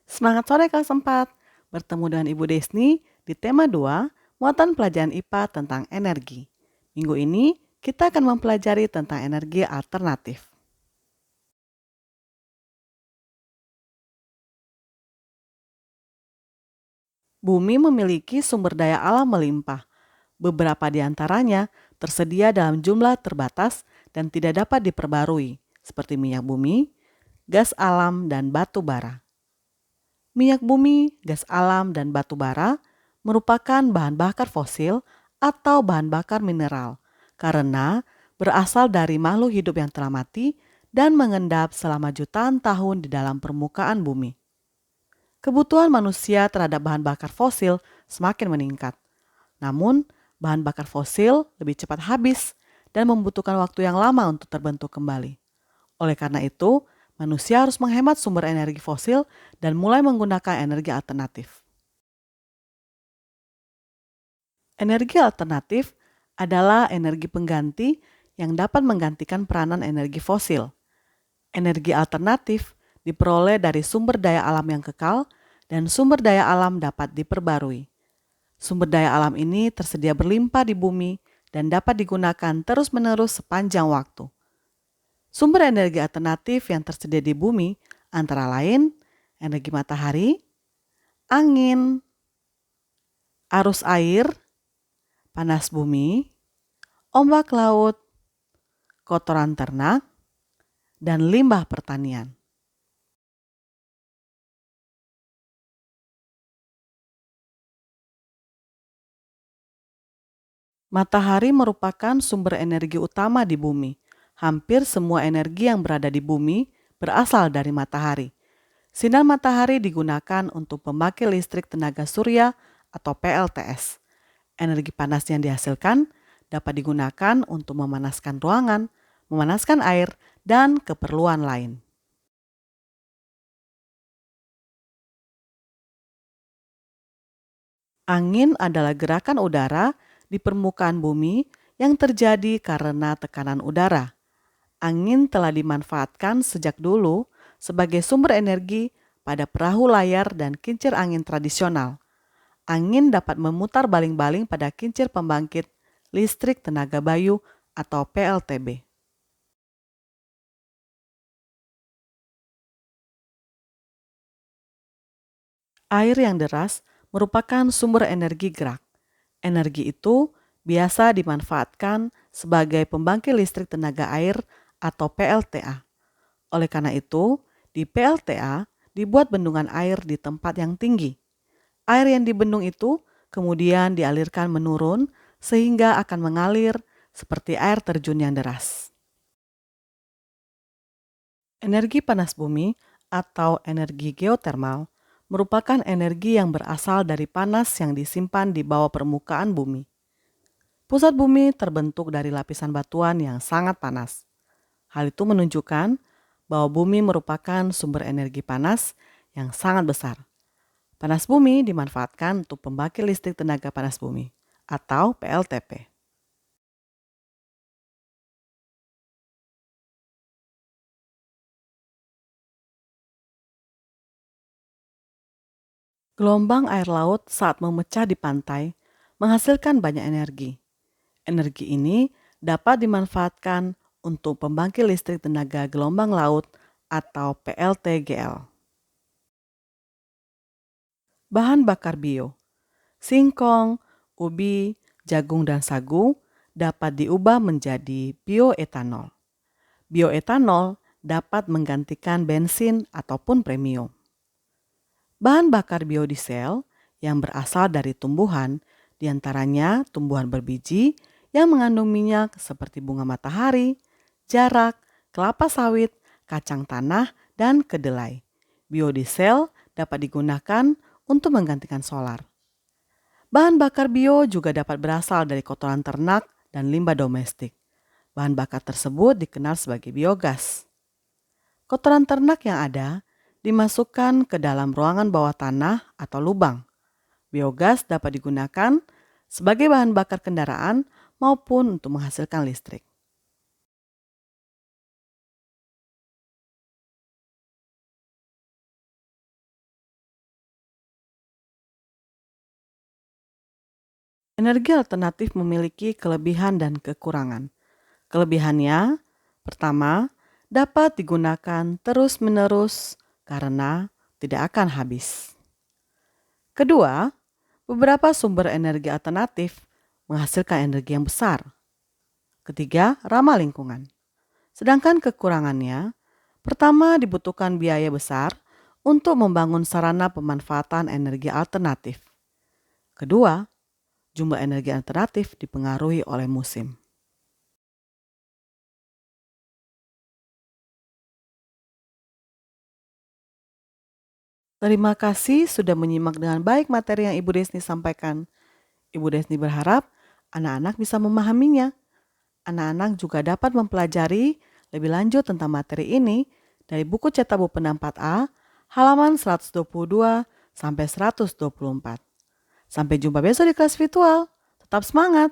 Semangat sore kelas 4. Bertemu dengan Ibu Desni di tema 2, muatan pelajaran IPA tentang energi. Minggu ini kita akan mempelajari tentang energi alternatif. Bumi memiliki sumber daya alam melimpah. Beberapa di antaranya tersedia dalam jumlah terbatas dan tidak dapat diperbarui, seperti minyak bumi, gas alam, dan batu bara. Minyak bumi, gas alam, dan batu bara merupakan bahan bakar fosil atau bahan bakar mineral karena berasal dari makhluk hidup yang telah mati dan mengendap selama jutaan tahun di dalam permukaan bumi. Kebutuhan manusia terhadap bahan bakar fosil semakin meningkat. Namun, bahan bakar fosil lebih cepat habis dan membutuhkan waktu yang lama untuk terbentuk kembali. Oleh karena itu, manusia harus menghemat sumber energi fosil dan mulai menggunakan energi alternatif. Energi alternatif adalah energi pengganti yang dapat menggantikan peranan energi fosil. Energi alternatif diperoleh dari sumber daya alam yang kekal dan sumber daya alam dapat diperbarui. Sumber daya alam ini tersedia berlimpah di bumi dan dapat digunakan terus-menerus sepanjang waktu. Sumber energi alternatif yang tersedia di bumi antara lain energi matahari, angin, arus air, panas bumi, ombak laut, kotoran ternak, dan limbah pertanian. Matahari merupakan sumber energi utama di bumi. Hampir semua energi yang berada di bumi berasal dari matahari. Sinar matahari digunakan untuk pembangkit listrik tenaga surya atau PLTS. Energi panas yang dihasilkan dapat digunakan untuk memanaskan ruangan, memanaskan air, dan keperluan lain. Angin adalah gerakan udara di permukaan bumi yang terjadi karena tekanan udara. Angin telah dimanfaatkan sejak dulu sebagai sumber energi pada perahu layar dan kincir angin tradisional. Angin dapat memutar baling-baling pada kincir pembangkit listrik tenaga bayu atau PLTB. Air yang deras merupakan sumber energi gerak. Energi itu biasa dimanfaatkan sebagai pembangkit listrik tenaga air atau PLTA. Oleh karena itu, di PLTA dibuat bendungan air di tempat yang tinggi. Air yang dibendung itu kemudian dialirkan menurun sehingga akan mengalir seperti air terjun yang deras. Energi panas bumi atau energi geotermal merupakan energi yang berasal dari panas yang disimpan di bawah permukaan bumi. Pusat bumi terbentuk dari lapisan batuan yang sangat panas. Hal itu menunjukkan bahwa bumi merupakan sumber energi panas yang sangat besar. Panas bumi dimanfaatkan untuk pembangkit listrik tenaga panas bumi atau PLTP. Gelombang air laut saat memecah di pantai menghasilkan banyak energi. Energi ini dapat dimanfaatkan untuk pembangkit listrik tenaga gelombang laut atau PLTGL. Bahan bakar bio, singkong, ubi, jagung, dan sagu dapat diubah menjadi bioetanol. Bioetanol dapat menggantikan bensin ataupun premium. Bahan bakar biodiesel yang berasal dari tumbuhan, diantaranya tumbuhan berbiji yang mengandung minyak seperti bunga matahari, jarak, kelapa sawit, kacang tanah, dan kedelai. Biodiesel dapat digunakan untuk menggantikan solar. Bahan bakar bio juga dapat berasal dari kotoran ternak dan limbah domestik. Bahan bakar tersebut dikenal sebagai biogas. Kotoran ternak yang ada dimasukkan ke dalam ruangan bawah tanah atau lubang. Biogas dapat digunakan sebagai bahan bakar kendaraan maupun untuk menghasilkan listrik. Energi alternatif memiliki kelebihan dan kekurangan. Kelebihannya, pertama, dapat digunakan terus-menerus karena tidak akan habis. Kedua, beberapa sumber energi alternatif menghasilkan energi yang besar. Ketiga, ramah lingkungan. Sedangkan kekurangannya, pertama dibutuhkan biaya besar untuk membangun sarana pemanfaatan energi alternatif. Kedua, jumlah energi alternatif dipengaruhi oleh musim. Terima kasih sudah menyimak dengan baik materi yang Ibu Desni sampaikan. Ibu Desni berharap anak-anak bisa memahaminya. Anak-anak juga dapat mempelajari lebih lanjut tentang materi ini dari buku cetak buku 4A halaman 122 sampai 124. Sampai jumpa besok di kelas virtual. Tetap semangat!